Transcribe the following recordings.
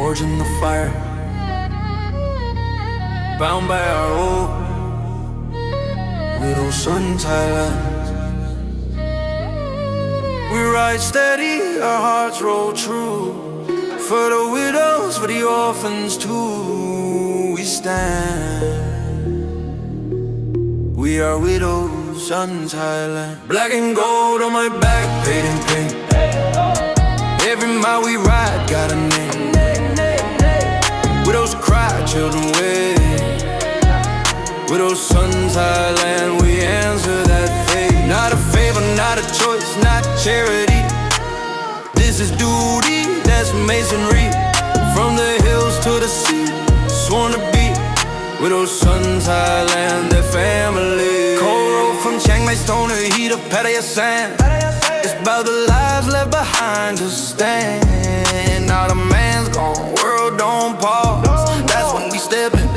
forged in the fire, bound by our oath. Widow son, Thailand. We ride steady, our hearts roll true. For the widows, for the orphans too, we stand. We are widows, sons, Thailand. Black and gold on my back, paid in paint. Every mile we ride got a name. Widows cry, children wait. Widows, sons, Thailand, we answer that fate. Not a favor, not a choice, not charity. This is duty, that's masonry. From the hills to the sea, sworn to be widows, sons, Thailand, their family. Cold road from Chiang Mai, stone to heat of Pattaya sand. It's about the lives left behind to stand. Now the man's gone, world don't pause. That's when we step in,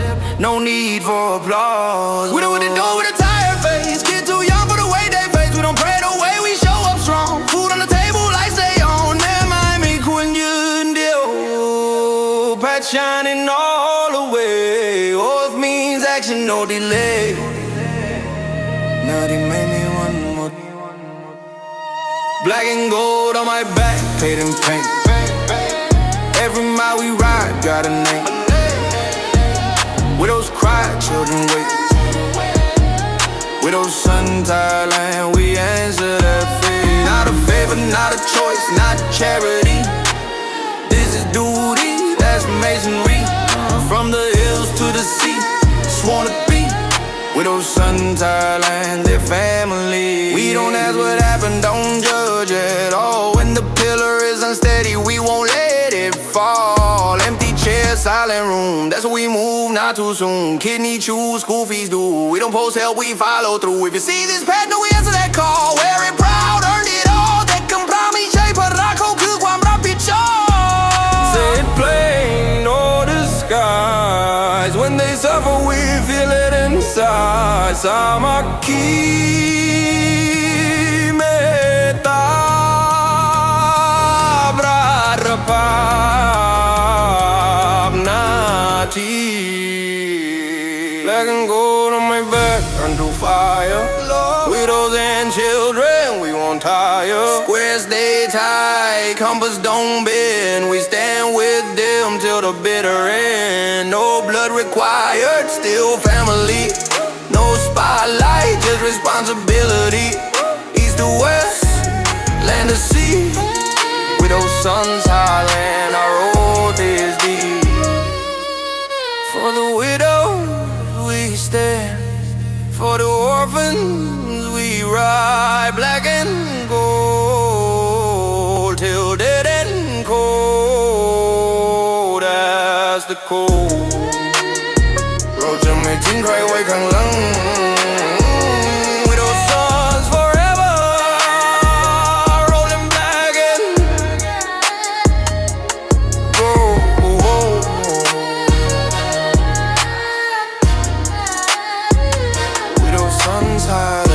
no need for applause. We do what they do with a tired face. Kid too young for the way they face. We don't pray the way we show up strong. Food on the table, lights stay on. Never mind me, Quinn, you deal. Pat shining all the way. Oath means action, no delay. Now they made me one more. Black and gold on my back, paid in paint. Every mile we ride got a name. Widows cry, children wait. Widows, sons, Thailand, we answer that fate. Not a favor, not a choice, not charity. This is duty, that's masonry. From the hills to the sea, sworn to be widows, sons, Thailand, their family. We don't ask what happened, don't judge at all. When the pillar is unsteady, we won't let it fall. Empty chair, silent room, that's what we move, not too soon. Kidney choose, school fees due. We don't post help, we follow through. If you see this pattern, we answer that call. Wear it proud, earned it all. That can promise shape, but I could killความรับผิดชอบ Say it plain, no disguise. When they suffer, we feel it inside. Samaki metta Black and gold on my back, under fire. Widows and children, we won't tire. Square stay tight, compass don't bend. We stand with them till the bitter end. No blood required, still family. No spotlight, just responsibility. East to west, land to sea. Widows, sons, Thailand, our oath is deep. For the widows we stand, for the orphans we ride. Black and gold till dead and cold as the cold. เราจะไม่ทิ้งใครไว้ข้างหลัง Widows, sons forever, rolling black and gold. Widows, sons, Thailand.